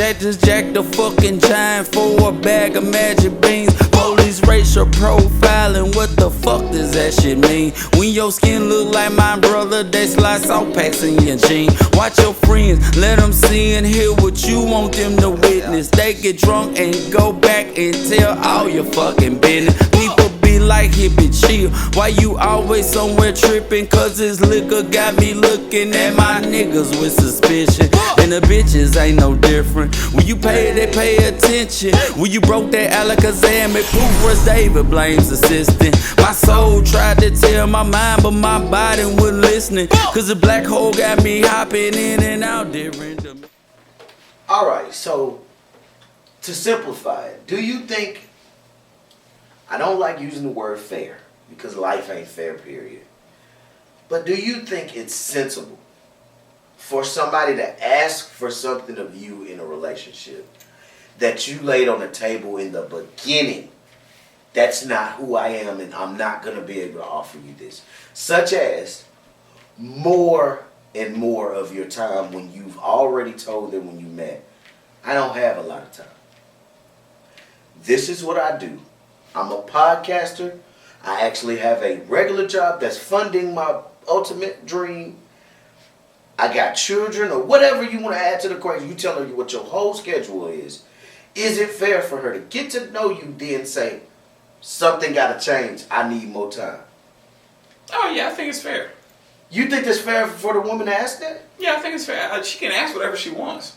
cactus jack the fucking giant for a bag of magic beans. Police racial profiling, what the fuck does that shit mean? When your skin look like my brother, they slide salt packs in your jeans. Watch your friends, let them see and hear what you want them to witness. They get drunk and go back and tell all your fucking business. People be like, hippie chill, why you always somewhere tripping? Cause this liquor got me looking at my niggas with suspicion. And the bitches ain't no different. When you pay, they pay attention. When you broke that Alakazam, it poof was David blames assistant. My soul tried to tell my mind, but my body wasn't listening. Cause the black hole got me hopping in and out different. Alright, so to simplify it, do you think, I don't like using the word fair because life ain't fair, period. But do you think it's sensible for somebody to ask for something of you in a relationship that you laid on the table in the beginning? That's not who I am, and I'm not going to be able to offer you this. Such as more and more of your time when you've already told them when you met, I don't have a lot of time. This is what I do. I'm a podcaster. I actually have a regular job that's funding my ultimate dream. I got children or whatever you want to add to the equation. You tell her what your whole schedule is. Is it fair for her to get to know you, then say, something got to change, I need more time? Oh, yeah, I think it's fair. You think it's fair for the woman to ask that? Yeah, I think it's fair. She can ask whatever she wants.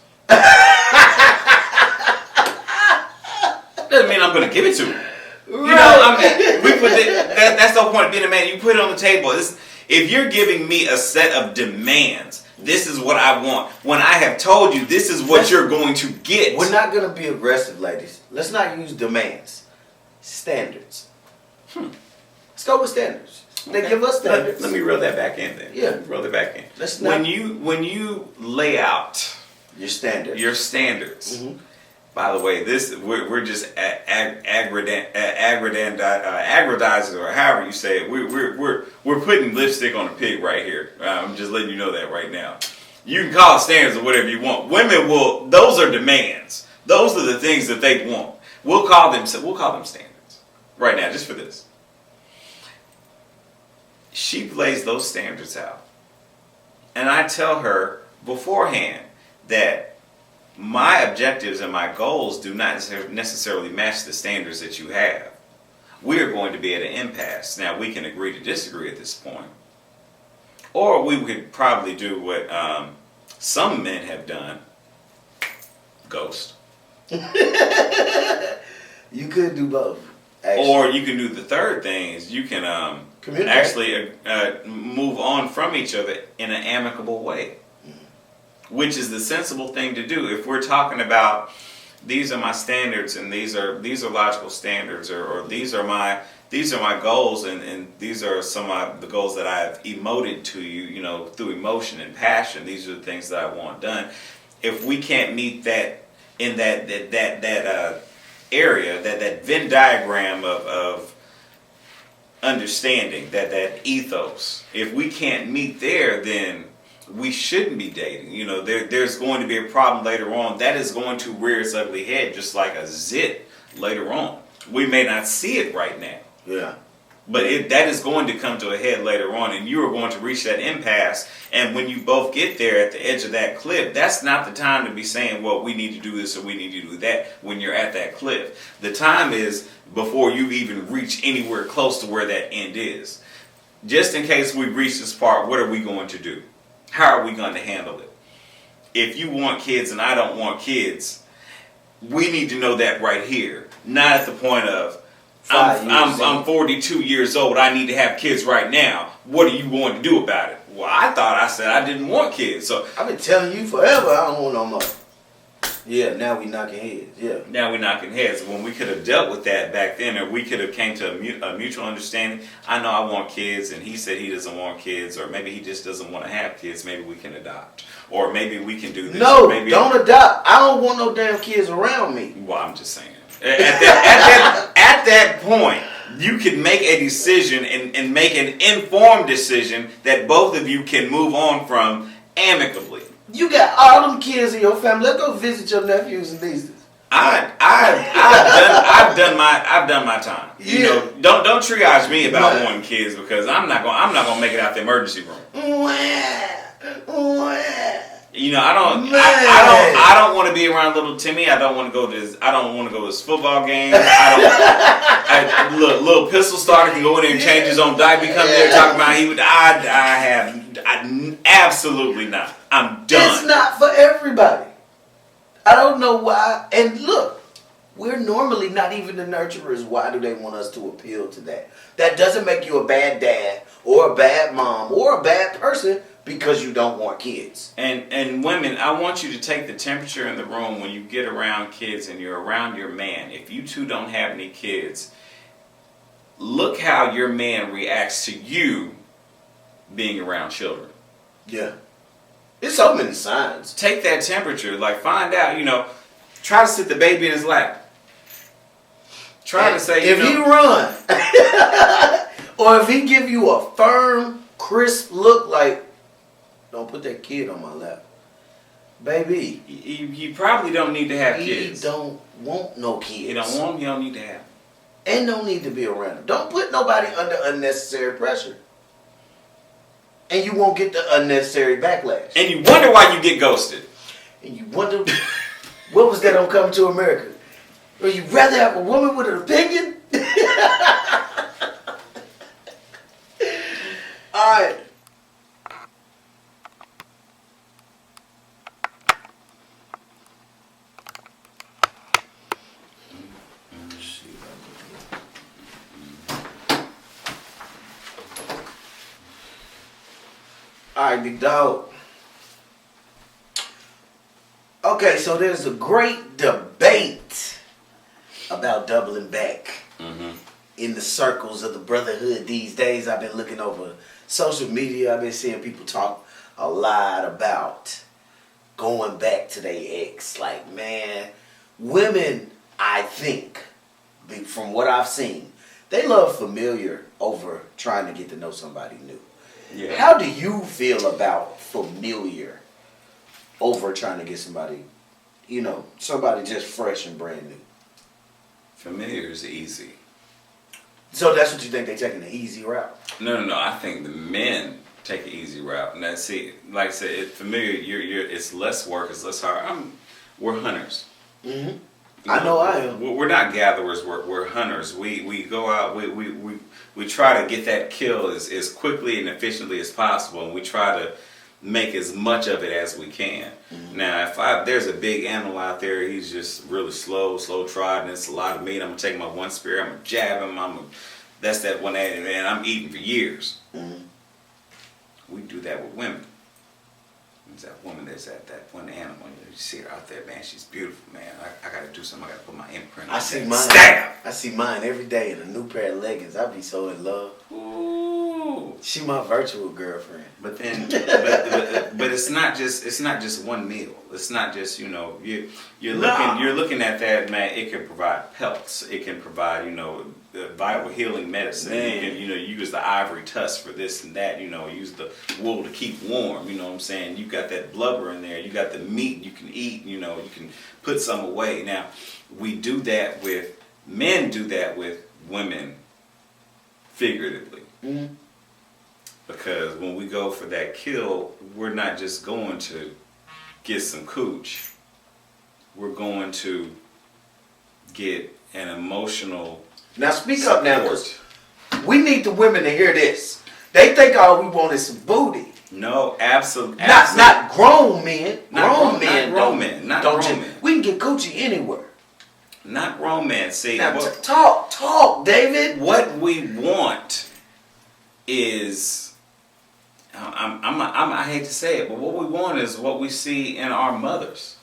Doesn't mean I'm going to give it to her. You know, I mean, we put that's the whole point of being a man. You put it on the table. If you're giving me a set of demands, this is what I want. When I have told you this is what you're going to get. We're not going to be aggressive, ladies. Let's not use demands. Standards. Let's go with standards. They give us standards. Let me reel that back in then. Yeah. Reel it back in. Let's not, when you lay out your standards. Mm-hmm. By the way, we're just aggrandizing, or however you say it. We're putting lipstick on a pig right here. I'm just letting you know that right now. You can call it standards or whatever you want. Women will. Those are demands. Those are the things that they want. We'll call them standards right now, just for this. She lays those standards out, and I tell her beforehand that my objectives and my goals do not necessarily match the standards that you have. We are going to be at an impasse. Now, we can agree to disagree at this point. Or we could probably do what some men have done. Ghost. You could do both. Actually. Or you can do the third thing is you can actually move on from each other in an amicable way. Which is the sensible thing to do. If we're talking about these are my standards and these are logical standards, or these are my goals and these are some of the goals that I've emoted to you, you know, through emotion and passion. These are the things that I want done. If we can't meet that in that area, that Venn diagram of understanding, that ethos, if we can't meet there, then we shouldn't be dating. You know, there's going to be a problem later on that is going to rear its ugly head, just like a zit later on. We may not see it right now. Yeah. But that is going to come to a head later on, and you are going to reach that impasse. And when you both get there at the edge of that cliff, that's not the time to be saying, well, we need to do this or we need to do that when you're at that cliff. The time is before you even reach anywhere close to where that end is. Just in case we reach this part, what are we going to do? How are we going to handle it? If you want kids and I don't want kids, we need to know that right here. Not at the point of, I'm 42 years old, I need to have kids right now. What are you going to do about it? Well, I said I didn't want kids. So I've been telling you forever I don't want no more. Yeah, now we knocking heads. Yeah. Now we knocking heads. When we could have dealt with that back then, or we could have came to a mutual understanding. I know I want kids, and he said he doesn't want kids, or maybe he just doesn't want to have kids. Maybe we can adopt, or maybe we can do this. No, or maybe don't adopt. I don't want no damn kids around me. Well, I'm just saying. At that point, you can make a decision and make an informed decision that both of you can move on from amicably. You got all them kids in your family. Let's go visit your nephews and nieces. I've done my time. You Yeah. know, don't triage me about wanting kids because I'm not gonna make it out the emergency room. You know, I don't want to be around little Timmy. I don't want to go to his football games. Little pistol starter can go in there and change his own diaper. Come there talking about absolutely not. I'm done. It's not for everybody. I don't know why. And look, we're normally not even the nurturers. Why do they want us to appeal to that? That doesn't make you a bad dad or a bad mom or a bad person because you don't want kids. And women, I want you to take the temperature in the room when you get around kids and you're around your man. If you two don't have any kids, look how your man reacts to you being around children. Yeah. There's so many signs. Take that temperature, like find out, you know, try to sit the baby in his lap. Try to say, if he run, or if he give you a firm, crisp look like, don't put that kid on my lap. Baby. You probably don't need to have kids. He don't want no kids. You don't want them, you don't need to have them. And don't need to be around them. Don't put nobody under unnecessary pressure. And you won't get the unnecessary backlash. And you wonder why you get ghosted. And you wonder, what was that on Coming to America? Or you rather have a woman with an opinion? Alright. Alright, big dog. Okay, so there's a great debate about doubling back in the circles of the brotherhood these days. I've been looking over social media. I've been seeing people talk a lot about going back to their ex. Like, man, women, I think, from what I've seen, they love familiar over trying to get to know somebody new. Yeah. How do you feel about familiar over trying to get somebody, you know, somebody just fresh and brand new? Familiar is easy. So that's what you think, they taking the easy route? No. I think the men take an easy route. And that's it. Like I said, familiar. It's less work. It's less hard. We're hunters. Mm-hmm. I know I am. We're not gatherers. We're hunters. We go out. We try to get that kill as quickly and efficiently as possible, and we try to make as much of it as we can. Mm-hmm. Now, if there's a big animal out there, he's just really slow trod, and it's a lot of meat. I'm gonna take my one spear, I'm gonna jab him, that's that one animal, and I'm eating for years. Mm-hmm. We do that with women. There's that woman, there's that one animal. You see her out there, man. She's beautiful, man. I gotta do something. I gotta put my imprint on. I see mine. Stab! I see mine every day in a new pair of leggings. I be so in love. Ooh. She my virtual girlfriend. But then, but it's not just one meal. It's not just, you know, you're looking at that, man. It can provide pelts. It can provide, you know, vital healing medicine. You can, you know, use the ivory tusk for this and that. You know, use the wool to keep warm. You know what I'm saying? You got that blubber in there. You got the meat you can eat. You know, you can put some away. Now, men do that with women figuratively. Mm-hmm. Because when we go for that kill, we're not just going to get some cooch. We're going to get an emotional Now speak support. up now, because we need the women to hear this. They think all we want is some booty. No, absolutely. Not grown men. Not grown men. We can get coochie anywhere. Not grown men. See, now, talk, David. What we want is, I hate to say it, but what we want is what we see in our mothers.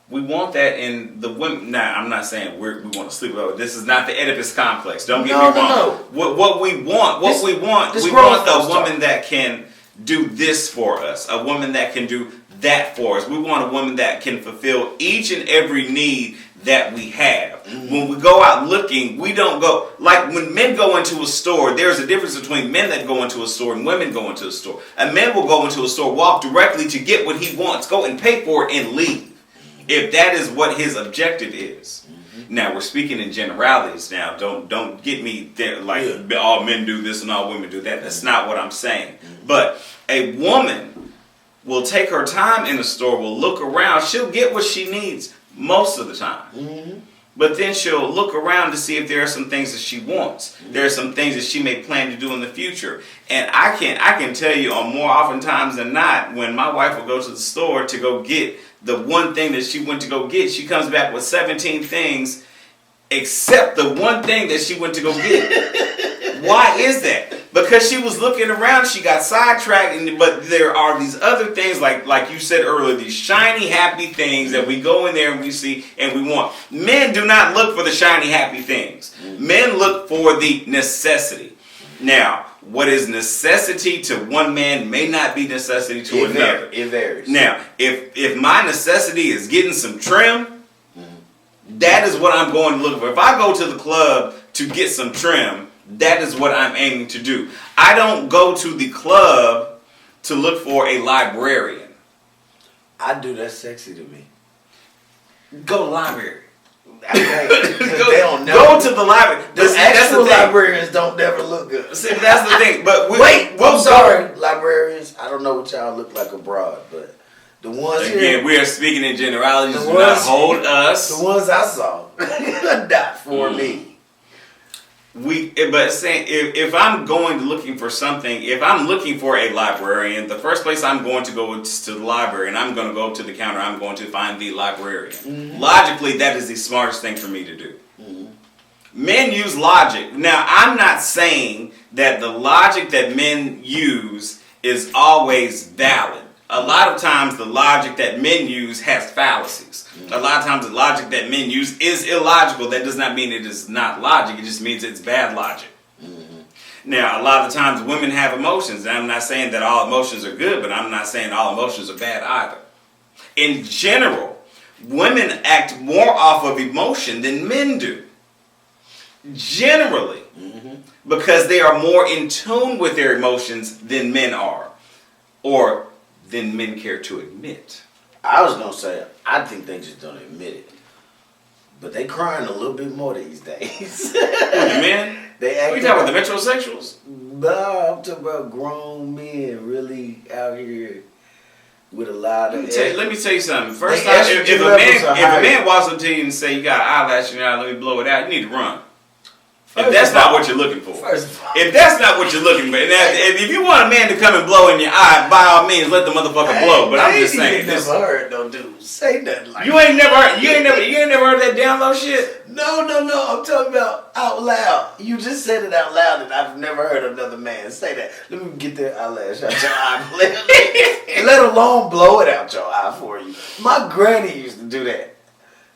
We want that in the women. Now, I'm not saying we want to sleep with. This is not the Oedipus complex. Don't get me wrong. No. What we want a woman that can do this for us. A woman that can do that for us. We want a woman that can fulfill each and every need that we have. When we go out looking, we don't go, like when men go into a store, there's a difference between men that go into a store and women go into a store. A man will go into a store, walk directly to get what he wants, go and pay for it and leave. If that is what his objective is. Now we're speaking in generalities now. Don't get me there like all men do this and all women do that. That's not what I'm saying. But a woman will take her time in the store, will look around, she'll get what she needs most of the time. But then she'll look around to see if there are some things that she wants. There are some things that she may plan to do in the future. And I can tell you on more often times than not, when my wife will go to the store to go get the one thing that she went to go get, she comes back with 17 things except the one thing that she went to go get. Why is that? Because she was looking around, she got sidetracked, but there are these other things, like you said earlier, these shiny, happy things that we go in there and we see and we want. Men do not look for the shiny, happy things. Men look for the necessity. Now, what is necessity to one man may not be necessity to another. It varies. Now, if my necessity is getting some trim, that is what I'm going to look for. If I go to the club to get some trim, that is what I'm aiming to do. I don't go to the club to look for a librarian. I do. That's sexy to me. Go to the library. Go to the library. The actual librarians don't never look good. See, that's the thing. But I'm sorry, librarians. I don't know what y'all look like abroad, but the ones again, we are speaking in generalities. Do not hold us. The ones I saw, not for me. But saying if I'm going looking for something, if I'm looking for a librarian, the first place I'm going to go is to the library, and I'm going to go up to the counter. I'm going to find the librarian. Logically, that is the smartest thing for me to do. Men use logic. Now, I'm not saying that the logic that men use is always valid. A lot of times, the logic that men use has fallacies. A lot of times the logic that men use is illogical. That does not mean it is not logic. It just means it's bad logic. Now, a lot of times women have emotions. And I'm not saying that all emotions are good, but I'm not saying all emotions are bad either. In general, women act more off of emotion than men do. Generally. Because they are more in tune with their emotions than men are. Or than men care to admit. I was going to say, I think they just don't admit it. But they crying a little bit more these days. Men? What are you talking about, the metrosexuals? No, I'm talking about grown men really out here with a lot of... Let me tell you something. First time, if a man walks up to you and say, you got eyelash in your eye, let me blow it out, you need to run. If that's not what you're looking for. If that's not what you're looking for. If you want a man to come and blow in your eye, by all means, let the motherfucker blow. But I'm just saying. You ain't never heard no dude say nothing like that. You ain't never heard that down low shit? No. I'm talking about out loud. You just said it out loud, and I've never heard another man say that. Let me get that eyelash out your eye. Let alone blow it out your eye for you. My granny used to do that.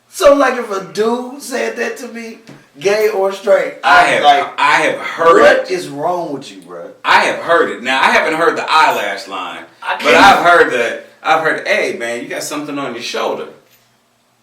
So, like, if a dude said that to me, gay or straight, I have heard it. What is wrong with you, bro? I have heard it. Now, I haven't heard the eyelash line, but I've heard, hey, man, you got something on your shoulder.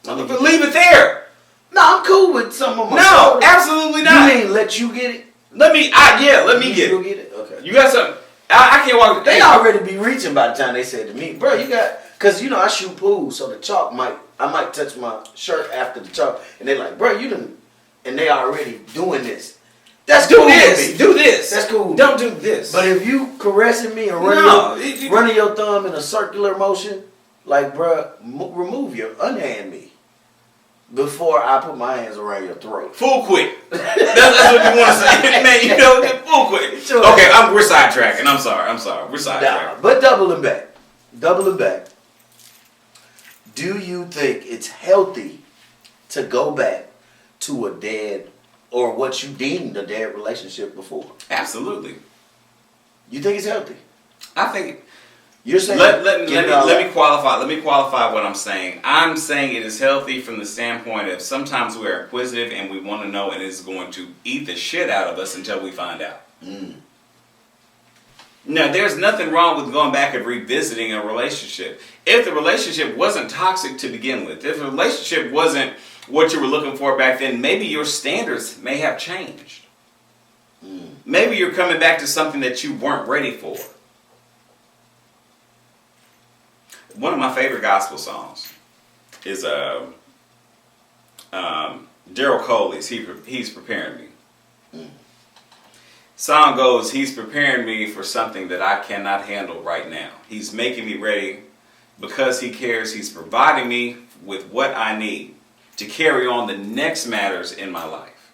Leave it there. No, I'm cool with some of my shoulder. No, absolutely not. You mean let you get it? Let me get it. You get it? Okay. You got something. I can't walk. They already be reaching by the time they said to me, bro, you got, because, I shoot pool, so the chalk I might touch my shirt after the chalk, and they like, bro, you done, and they already doing this. That's cool. Do this. That's cool. Don't do this. But if you caressing me and running your thumb in a circular motion, like, bro, unhand me before I put my hands around your throat. Full quit. That's what you want to say, man. Full quit. Okay, we're sidetracking. I'm sorry. We're sidetracking. But doubling back. Do you think it's healthy to go back to a dead or what you deemed a dead relationship before? Absolutely. You think it's healthy? I think you're saying. Let me qualify. Let me qualify what I'm saying. I'm saying it is healthy from the standpoint of sometimes we are inquisitive and we want to know, and it's going to eat the shit out of us until we find out. Now, there's nothing wrong with going back and revisiting a relationship. If the relationship wasn't toxic to begin with, if the relationship wasn't what you were looking for back then, maybe your standards may have changed. Maybe you're coming back to something that you weren't ready for. One of my favorite gospel songs is Daryl Coley's He's Preparing Me. Song goes, He's preparing me for something that I cannot handle right now. He's making me ready because He cares. He's providing me with what I need to carry on the next matters in my life.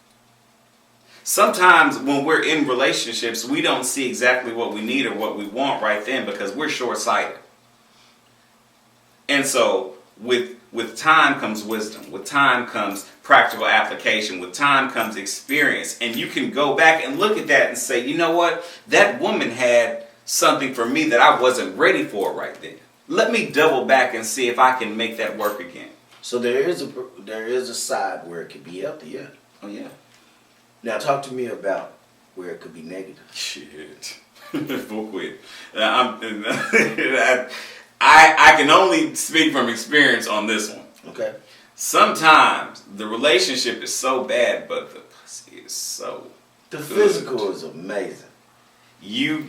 Sometimes when we're in relationships, we don't see exactly what we need or what we want right then because we're short-sighted. And so with time comes wisdom. With time comes practical application. With time comes experience. And you can go back and look at that and say, you know what? That woman had something for me that I wasn't ready for right then. Let me double back and see if I can make that work again. So there is a side where it could be healthy, yeah. Oh, yeah. Now talk to me about where it could be negative. Shit. Book with. I can only speak from experience on this one. Okay. Sometimes the relationship is so bad, but the pussy is so The good. physical is amazing. You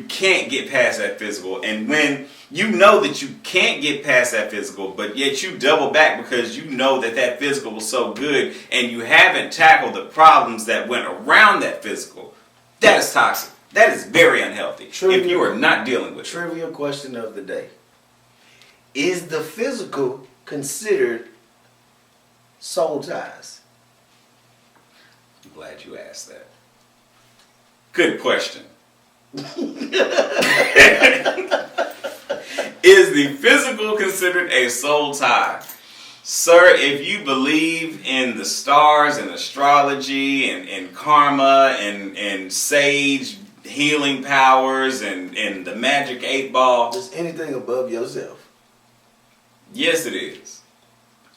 can't get past that physical, and when you know that you can't get past that physical, but yet you double back because you know that physical was so good, and you haven't tackled the problems that went around that physical, that is toxic. That is very unhealthy. If you are not dealing with it. Trivia question of the day: is the physical considered soul ties? I'm glad you asked that. Good question. Is the physical considered a soul tie? Sir, if you believe in the stars and astrology and karma and sage healing powers and the magic 8-ball. Is anything above yourself? Yes, it is.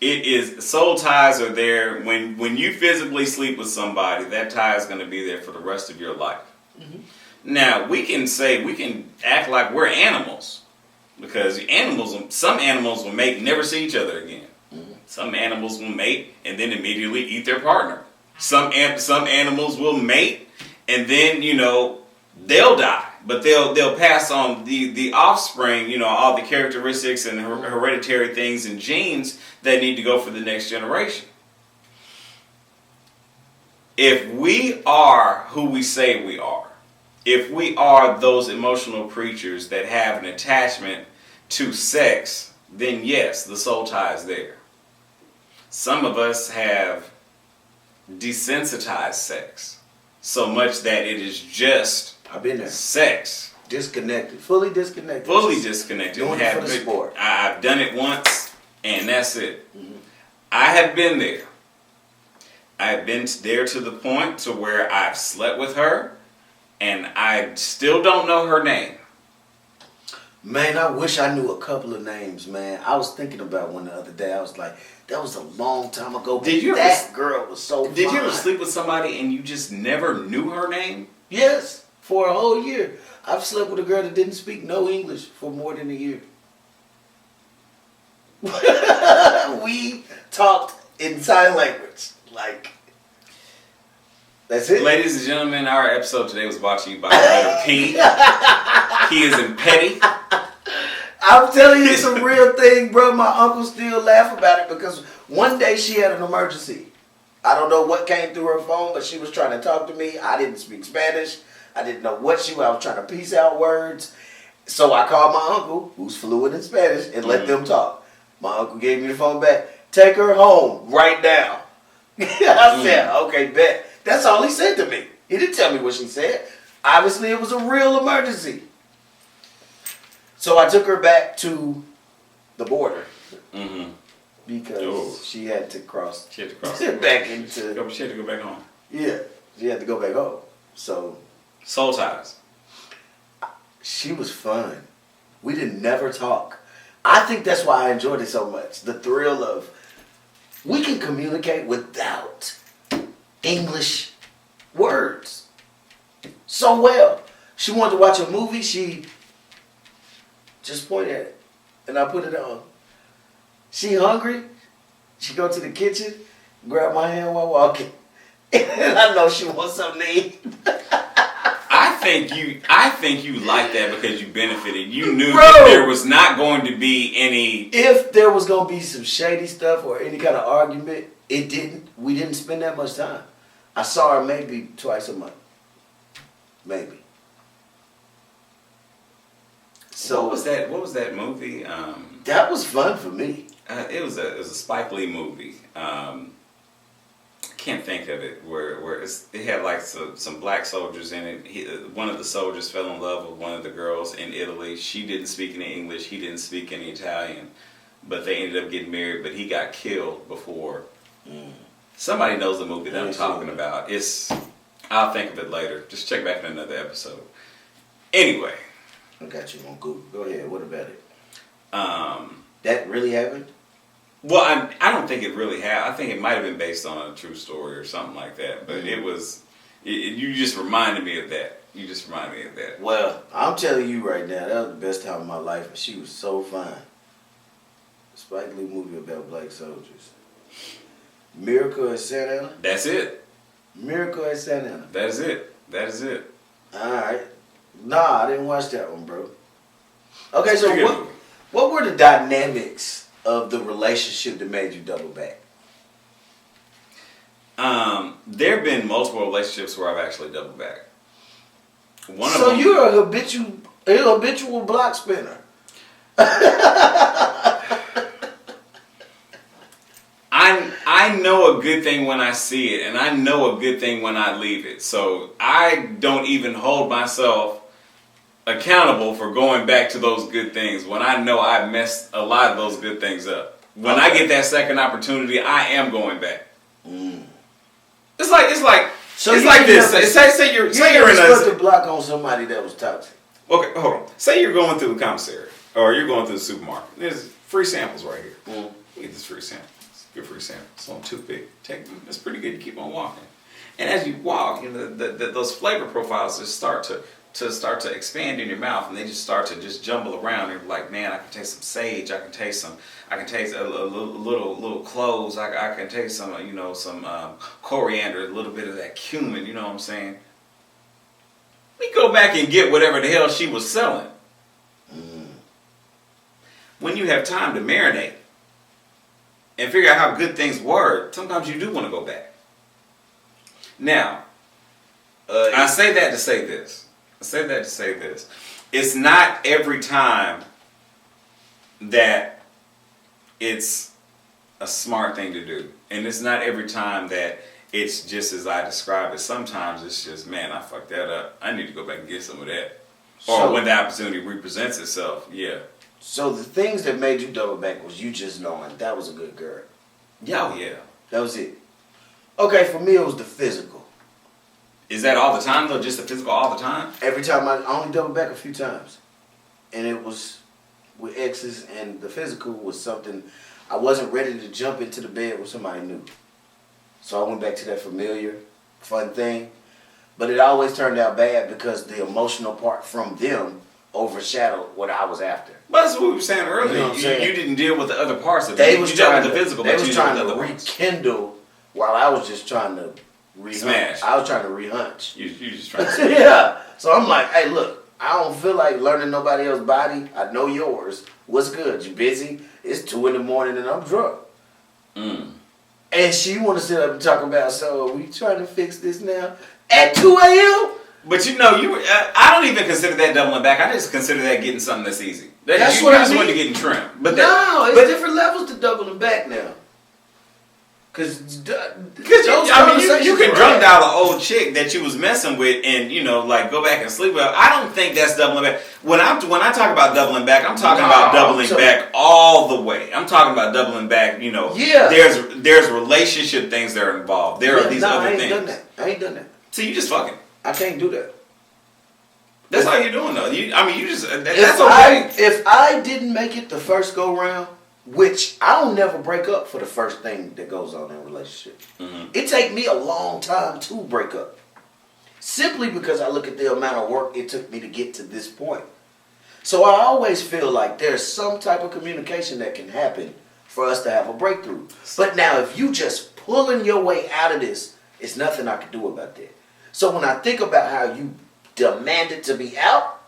It is. Soul ties are there. When you physically sleep with somebody, that tie is going to be there for the rest of your life. Mm-hmm. Now, we can act like we're animals. Because some animals will mate and never see each other again. Mm-hmm. Some animals will mate and then immediately eat their partner. Some animals will mate and then, they'll die. But they'll pass on the offspring, all the characteristics and hereditary things and genes that need to go for the next generation. If we are who we say we are, if we are those emotional creatures that have an attachment to sex, then yes, the soul tie is there. Some of us have desensitized sex so much that it is just I've been there. Sex. Disconnected. Fully disconnected. Fully disconnected. Doing it for the sport. I've done it once, and that's it. Mm-hmm. I have been there. I've been there to the point to where I've slept with her, and I still don't know her name. Man, I wish I knew a couple of names, man. I was thinking about one the other day. I was like, that was a long time ago. That girl was so fine. Did you ever sleep with somebody and you just never knew her name? Yes, for a whole year. I've slept with a girl that didn't speak no English for more than a year. We talked in sign language. Like, that's it. Ladies and gentlemen, our episode today was brought to you by Letter P. He is in petty. I'm telling you some real thing, bro. My uncle still laugh about it because one day she had an emergency. I don't know what came through her phone, but she was trying to talk to me. I didn't speak Spanish. I didn't know what I was trying to piece out words. So I called my uncle, who's fluent in Spanish, and let them talk. My uncle gave me the phone back. Take her home right now. I said, okay, bet. That's all he said to me. He didn't tell me what she said. Obviously, it was a real emergency. So I took her back to the border. Mm-hmm. Because she had to cross. She had to cross. Back into. She had to go back home. Yeah, she had to go back home. So. Soul ties. She was fun. We didn't never talk. I think that's why I enjoyed it so much. The thrill of we can communicate without English words so well. She wanted to watch a movie. She just pointed at it, and I put it on. She hungry. She go to the kitchen, grab my hand while walking, and I know she wants something to eat. I think you like that because you benefited. You knew Bro, that there was not going to be any. If there was gonna be some shady stuff or any kind of argument, it didn't. We didn't spend that much time. I saw her maybe twice a month, maybe. So What was that movie? that was fun for me. It was a Spike Lee movie. Can't think of it. Where it had like some black soldiers in it. One of the soldiers fell in love with one of the girls in Italy. She didn't speak any English. He didn't speak any Italian. But they ended up getting married. But he got killed before. Somebody knows the movie that I'm talking about. I'll think of it later. Just check back in another episode. Anyway. I got you on Google. Go ahead. What about it? That really happened? Well, I don't think it really happened. I think it might have been based on a true story or something like that. But it was. You just reminded me of that. You just reminded me of that. Well, I'm telling you right now, that was the best time of my life, and she was so fine. Spike Lee movie about black soldiers. Miracle at Santa Ana? That's it. Miracle at Santa Ana. That is it. That is it. Alright. Nah, I didn't watch that one, bro. Okay, so what were the dynamics of the relationship that made you double back? There have been multiple relationships where I've actually doubled back. So you're a habitual block spinner. I know a good thing when I see it, and I know a good thing when I leave it. So I don't even hold myself accountable for going back to those good things when I know I messed a lot of those good things up. When I get that second opportunity, I am going back. It's like this. Say you're in a block on somebody that was toxic. Okay, hold on. Say you're going through the commissary or you're going through the supermarket. There's free samples right here. You get this free sample. Good free sample. It's on toothpick. Take them. That's pretty good. You keep on walking. And as you walk, those flavor profiles just start to expand in your mouth, and they just start to just jumble around. You're like, man, I can taste some sage. I can taste a little cloves. I can taste some coriander, a little bit of that cumin. You know what I'm saying? We go back and get whatever the hell she was selling. When you have time to marinate and figure out how good things were, sometimes you do want to go back. Now, I say that to say this. It's not every time that it's a smart thing to do. And it's not every time that it's just as I describe it. Sometimes it's just, man, I fucked that up. I need to go back and get some of that. Or when the opportunity represents itself, yeah. So the things that made you double back was you just knowing that was a good girl. Yeah, yeah. That was it. Okay, for me it was the physical. Is that all the time though? Just the physical all the time? Every time I only doubled back a few times. And it was with exes, and the physical was something I wasn't ready to jump into the bed with somebody new. So I went back to that familiar, fun thing. But it always turned out bad because the emotional part from them overshadowed what I was after. But that's what we were saying earlier. You know what I'm saying? You didn't deal with the other parts of it. They You was dealt trying with the to, physical, they but was you trying dealt to with the other parts. rekindle while I was just trying to Smash. I was trying to rehunch. You just trying to Yeah. So I'm like, hey, look, I don't feel like learning nobody else's body. I know yours. What's good? You busy? It's 2 a.m. and I'm drunk. And she want to sit up and talk about, so are we trying to fix this now? At 2 a.m.? But I don't even consider that doubling back. I just consider that getting something that's easy. That's what I just mean. want to get in trim. But different levels to doubling back now. Because you can drunk dial an old chick that you was messing with and go back and sleep with. I don't think that's doubling back. When I talk about doubling back, I'm talking about doubling back all the way. I'm talking about doubling back. Yeah. There's relationship things that are involved. There are these other things. I ain't done that. So you just fucking. I can't do that. That's all you're doing though. That's okay. If I didn't make it the first go round, which I don't never break up for the first thing that goes on in a relationship. It take me a long time to break up. Simply because I look at the amount of work it took me to get to this point. So I always feel like there's some type of communication that can happen for us to have a breakthrough. But now, if you just pulling your way out of this, it's nothing I can do about that. So when I think about how you demanded to be out,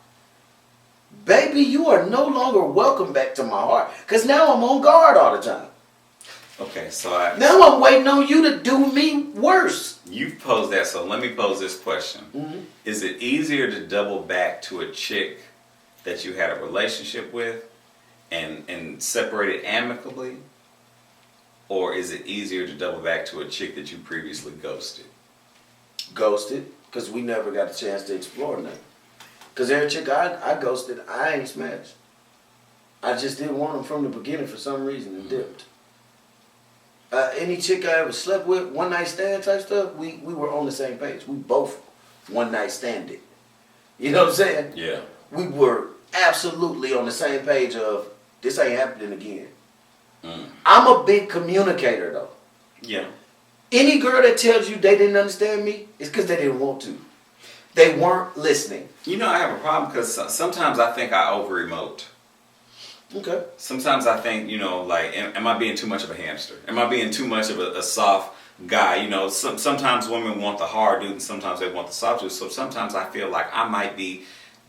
baby, you are no longer welcome back to my heart. Because now I'm on guard all the time. Okay, so now I'm waiting on you to do me worse. You've posed that, so let me pose this question. Mm-hmm. Is it easier to double back to a chick that you had a relationship with and separated amicably? Or is it easier to double back to a chick that you previously ghosted? Ghosted, because we never got a chance to explore nothing. Because every chick I ghosted, I ain't smashed. I just didn't want them from the beginning for some reason and dipped. Any chick I ever slept with, one night stand type stuff, we were on the same page. We both one night standed. You know what I'm saying? Yeah. We were absolutely on the same page of this ain't happening again. I'm a big communicator though. Yeah. Any girl that tells you they didn't understand me, it's because they didn't want to. They weren't listening. You know, I have a problem because sometimes I think I over-emote. Okay. Sometimes I think, you know, like, am I being too much of a hamster? Am I being too much of a soft guy? You know, sometimes women want the hard dude and sometimes they want the soft dude. So sometimes I feel like I might be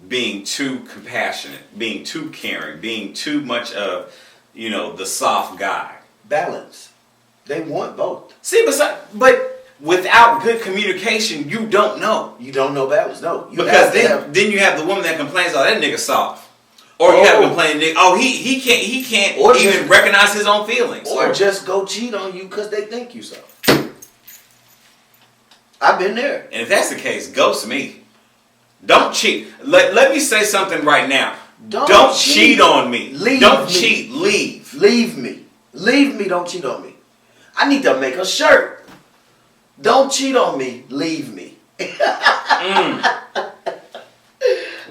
being too compassionate, being too caring, being too much of, you know, the soft guy. Balance. They want both. See, but without good communication, you don't know. You don't know balance, no. Because then you have the woman that complains, oh, that nigga soft. Or you have a complaining nigga, oh, he can't or even just recognize his own feelings. Or just go cheat on you because they think you so. I've been there. And if that's the case, ghost me. Don't cheat. Let me say something right now. Don't cheat on me. Don't cheat. Leave. Leave me. Leave me. Don't cheat on me. I need to make a shirt. Don't cheat on me. Leave me.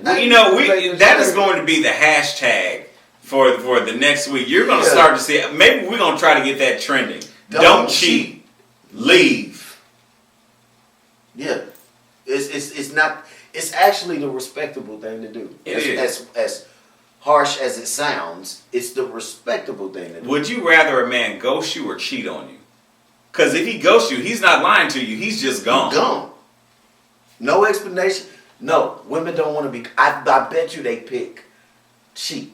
Well, you know, that is going to be the hashtag for the next week. You're going to start to see. Maybe we're going to try to get that trending. Don't cheat. Leave. Yeah, it's not. It's actually the respectable thing to do. It is. As harsh as it sounds, it's the respectable thing to do. Would you rather a man ghost you or cheat on you? Because if he ghosts you, he's not lying to you. He's just gone. Gone. No explanation. No, women don't want to be. I bet you they pick cheat.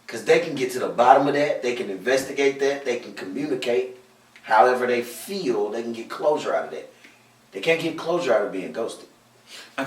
Because they can get to the bottom of that. They can investigate that. They can communicate however they feel. They can get closure out of that. They can't get closure out of being ghosted.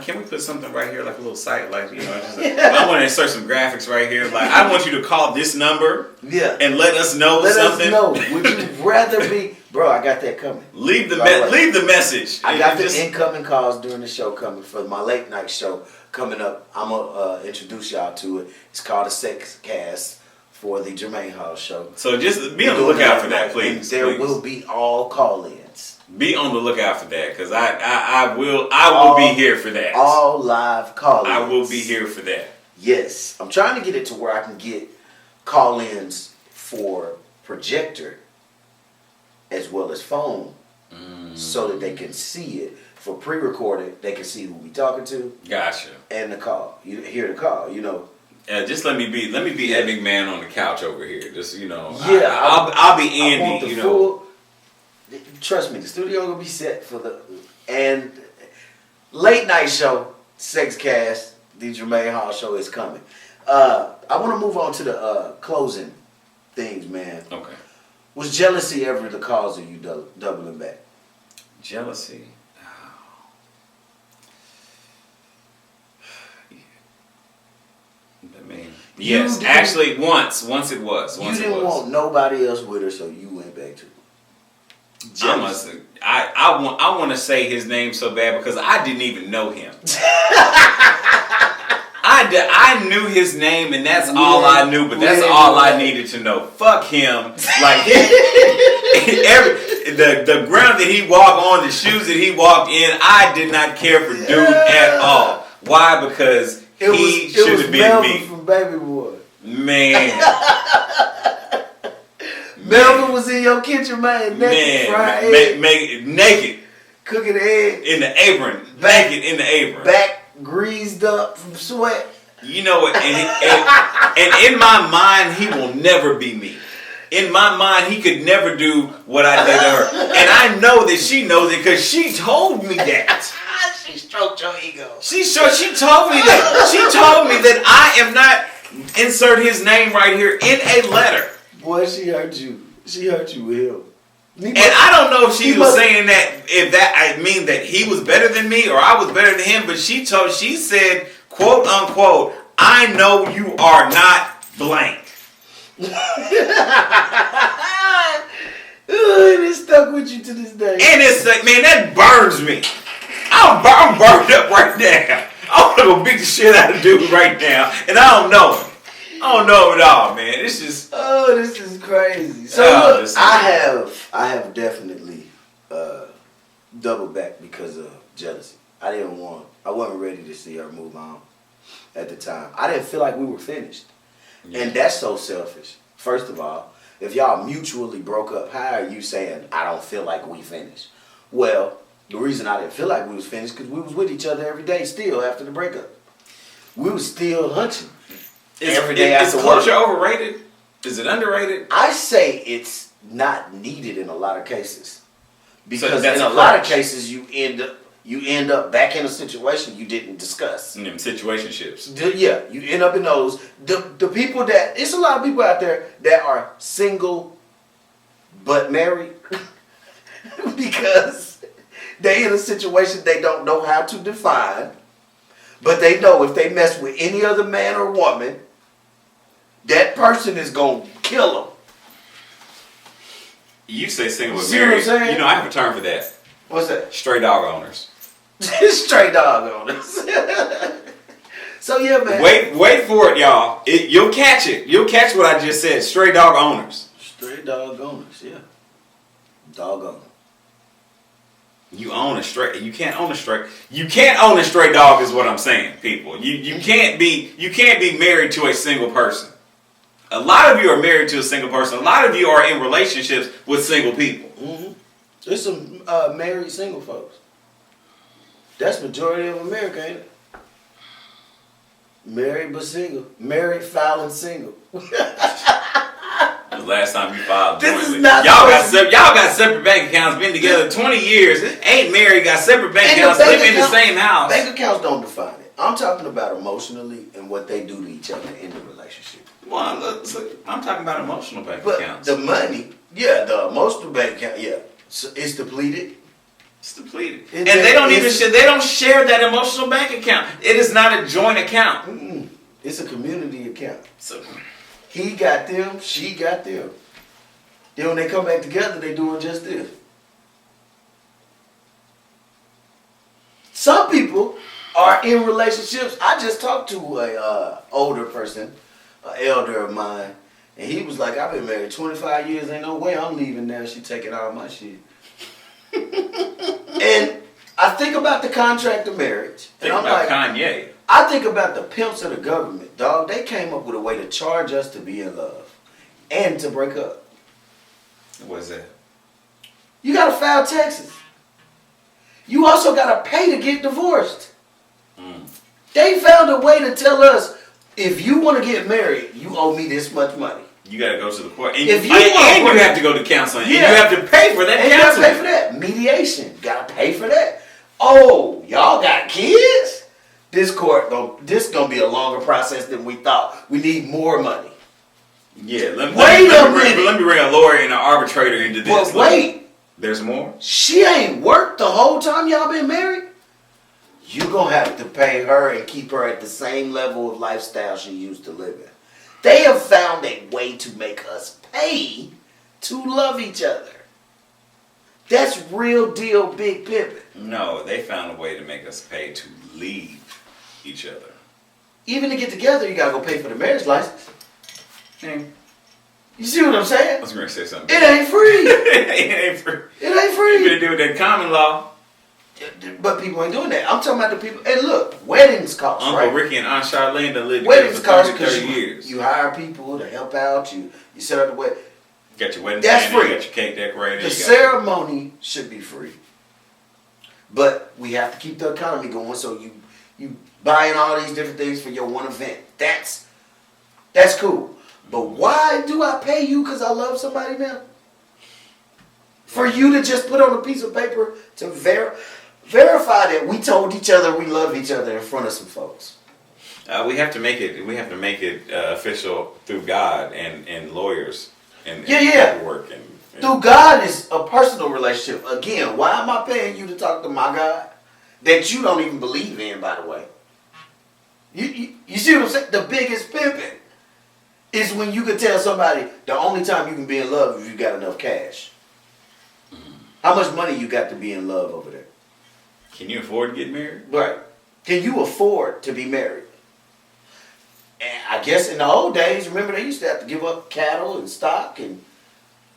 Can we put something right here, like a little site, like, you know, I want to insert some graphics right here. Like, I want you to call this number and let us know something. Let us know. Would you rather be... Bro, I got that coming. Leave the message. I got the incoming calls during the show coming for my late night show coming up. I'm going to introduce y'all to it. It's called a Sex Cast for the Jermaine Hall show. So just be on the lookout for that, please. And there will be all call-ins. Be on the lookout for that, because I will be here for that. All live call-ins. I will be here for that. Yes. I'm trying to get it to where I can get call-ins for projector as well as phone so that they can see it. For pre-recorded, they can see who we talking to. Gotcha. And the call. You hear the call, you know. Just let me be Ed McMahon on the couch over here. Just, you know. Yeah. I'll be Andy, you know. Trust me, the studio will be set for the and late night show, Sex Cast, the Jermaine Hall show is coming. I want to move on to the closing things, man. Okay. Was jealousy ever the cause of you doubling back? Jealousy. I mean, yes, actually, once it was. You didn't want nobody else with her, so you went back to her. Jealousy. I want to say his name so bad because I didn't even know him. I knew his name and that's all I knew, but that's all I needed to know. Fuck him. Like the ground that he walked on, the shoes that he walked in, I did not care for dude at all. Why? Because he should have been me. From Baby Boy. Man. Melvin was in your kitchen, man. Naked. Cooking eggs. In the apron. Naked in the apron. Back greased up from sweat. You know what? And in my mind, he will never be me. in my mind, he could never do what I did to her. And I know that she knows it because she told me that. She stroked your ego. She told me that. She told me that I am not insert his name right here in a letter. Boy, she hurt you. She hurt you with him. And I don't know if she was saying that, if that I mean that he was better than me or I was better than him, but she said, quote unquote, I know you are not blank. And it stuck with you to this day. And it's like, man, that burns me. I'm burned up right now. I want to go beat the shit out of dude right now, and I don't know him. I don't know him at all, man. It's just. Oh, this is crazy. So look, I have definitely doubled back because of jealousy. I wasn't ready to see her move on at the time. I didn't feel like we were finished. Yeah. And that's so selfish. First of all, if y'all mutually broke up, how are you saying, I don't feel like we finished? Well, the reason I didn't feel like we was finished because we was with each other every day still after the breakup. We was still hunching. Every day after work. Is closure overrated? Is it underrated? I say it's not needed in a lot of cases. Because in a lot of cases you end up back in a situation you didn't discuss. In them situationships. Yeah, you end up in those. The people that, it's a lot of people out there that are single but married because they in a situation they don't know how to define, but they know if they mess with any other man or woman, that person is going to kill them. You say single but See what I'm married. saying? You know, I have a term for that. What's that? Stray dog owners. Stray dog owners. So yeah, man. Wait for it, y'all. You'll catch it. You'll catch what I just said. Stray dog owners. Stray dog owners, yeah. Dog owner. You own a stray. You can't own a stray. You can't own a stray dog is what I'm saying, people. You can't be married to a single person. A lot of you are married to a single person. A lot of you are in relationships with single people. Mm-hmm. There's some married single folks. That's majority of America, ain't it? Married but single. Married, filing single. The last time you filed This jointly. is not y'all got separate bank accounts, been together 20 years, ain't married, got separate bank accounts, live in the same house. Bank accounts don't define it. I'm talking about emotionally and what they do to each other in the relationship. Well, look, I'm talking about emotional bank but accounts. The money, yeah, the emotional bank account, yeah, so it's depleted. It's depleted, and they don't share that emotional bank account. It is not a joint account. Mm-mm. It's a community account. So he got them, she got them. Then when they come back together, they doing just this. Some people are in relationships. I just talked to a older person, an elder of mine, and he was like, I've been married 25 years, ain't no way I'm leaving now. She taking all my shit. And I think about the contract of marriage. Think and I'm about like, Kanye. I think about the pimps of the government, dog. They came up with a way to charge us to be in love and to break up. What's that? You gotta file taxes. You also gotta pay to get divorced. They found a way to tell us, if you want to get married, you owe me this much money. You got to go to the court. And, if you have to go to counseling. Yeah. And you have to pay for that and counseling. You got to pay for that. Mediation. Got to pay for that. Oh, y'all got kids? This gonna be a longer process than we thought. We need more money. Yeah, let me bring a lawyer and an arbitrator into this. But wait. There's more? She ain't worked the whole time y'all been married? You gonna have to pay her and keep her at the same level of lifestyle she used to live in. They have found a way to make us pay to love each other. That's real deal big pimping. No, they found a way to make us pay to leave each other. Even to get together, you gotta go pay for the marriage license. You see what I'm saying? I was gonna say something. It ain't free. It ain't free. It ain't free. You better deal with that common law. But people ain't doing that. I'm talking about the people. Hey, look, weddings cost, Uncle right? Ricky and Aunt Charlene that lived weddings together for cost 30 years. You hire people to help out. You set up the wedding. You got your wedding That's planner, free. you got your cake decorator. The ceremony should be free. But we have to keep the economy going, so you buying all these different things for your one event. That's cool. But why do I pay you because I love somebody now? For you to just put on a piece of paper to verify that we told each other we love each other in front of some folks. We have to make it. We have to make it official through God and lawyers and paperwork and through God is a personal relationship. Again, why am I paying you to talk to my God that you don't even believe in? By the way, you see what I'm saying? The biggest pimping is when you can tell somebody the only time you can be in love is if you got enough cash. How much money you got to be in love over there? Can you afford to get married? Right. Can you afford to be married? And I guess in the old days, remember they used to have to give up cattle and stock and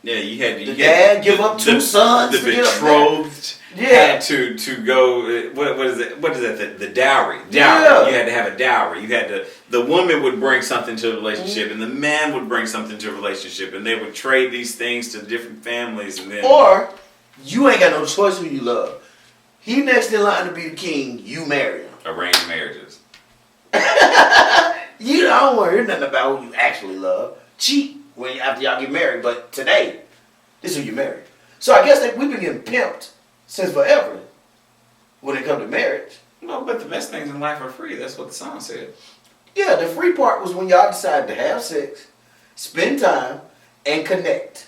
you had the dad give up two sons. The betrothed Yeah. had to go. What is it? What is that? The dowry. Yeah. You had to have a dowry. You had to. The woman would bring something to a relationship, and the man would bring something to a relationship, and they would trade these things to different families, and then Or you ain't got no choice who you love. He next in line to be the king. You marry him. arranged marriages. You don't want to hear nothing about who you actually love. Cheat after y'all get married, but today, this is who you marry. So I guess that we've been getting pimped since forever when it comes to marriage. No, but the best things in life are free. That's what the song said. Yeah, the free part was when y'all decided to have sex, spend time, and connect.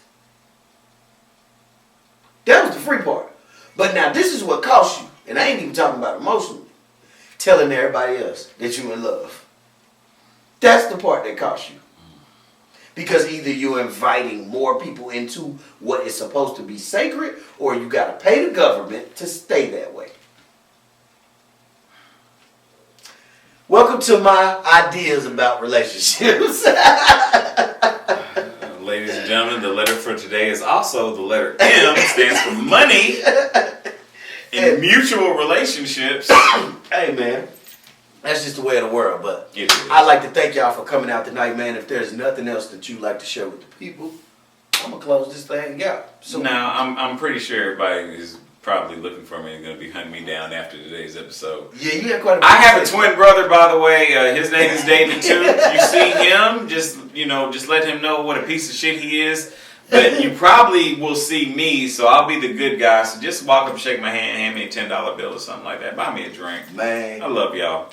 That was the free part. But now this is what costs you, and I ain't even talking about emotionally. Telling everybody else that you in love. That's the part that costs you. Because either you're inviting more people into what is supposed to be sacred, or you got to pay the government to stay that way. Welcome to my ideas about relationships. Ladies and gentlemen, the letter for today is also the letter M. Stands for money in mutual relationships. Hey, man. That's just the way of the world, but It is. I'd like to thank y'all for coming out tonight, man. If there's nothing else that you'd like to share with the people, I'm going to close this thing out. So Now, I'm pretty sure everybody is probably looking for me and going to be hunting me down after today's episode. yeah, you got quite a I have a twin brother, by the way. His name is David, too. You see him, just let him know what a piece of shit he is. But you probably will see me, so I'll be the good guy. So just walk up, shake my hand, hand me a $10 bill or something like that. Buy me a drink. Man. I love y'all.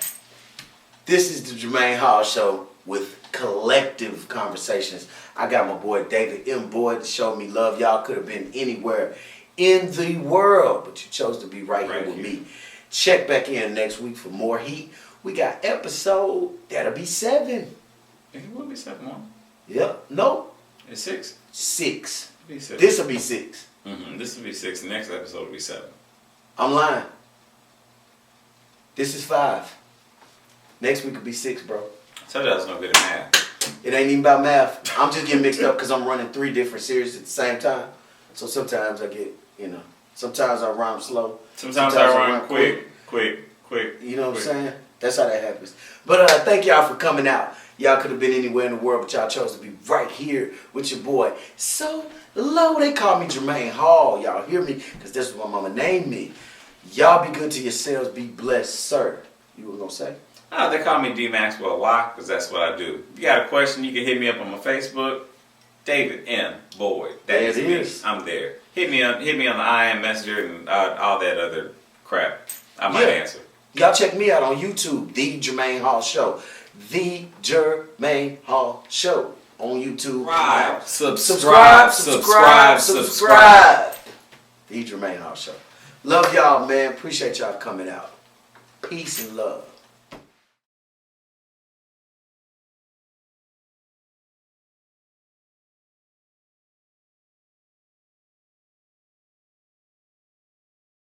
This is the Jermaine Hall Show with collective conversations. I got my boy David M. Boyd to show me love. Y'all could have been anywhere in the world, but you chose to be right here with me. Check back in next week for more heat. We got episode, that'll be 7. It will be 7-1. Yep. No. It's 6. 6. It'll be 6. This will be 6. This will be 6. The next episode will be 7. I'm lying. This is 5. Next week will be 6, bro. I told you I was no good at math. It ain't even about math. I'm just getting mixed up because I'm running 3 different series at the same time. So sometimes I get, sometimes I rhyme slow. Sometimes I rhyme quick. You know what I'm saying? That's how that happens. But thank y'all for coming out. Y'all could have been anywhere in the world, but y'all chose to be right here with your boy. So low, they call me Jermaine Hall. Y'all hear me? Because that's what my mama named me. Y'all be good to yourselves. Be blessed, sir. You were going to say? Oh, they call me D Maxwell. Why? Because that's what I do. If you got a question, you can hit me up on my Facebook. David M. Boyd. That is me. I'm there. Hit me on the IM Messenger and all that other crap. I might answer. Y'all check me out on YouTube, The Jermaine Hall Show. The Jermaine Hall Show on YouTube. Subscribe. The Jermaine Hall Show. Love y'all, man. Appreciate y'all coming out. Peace and love.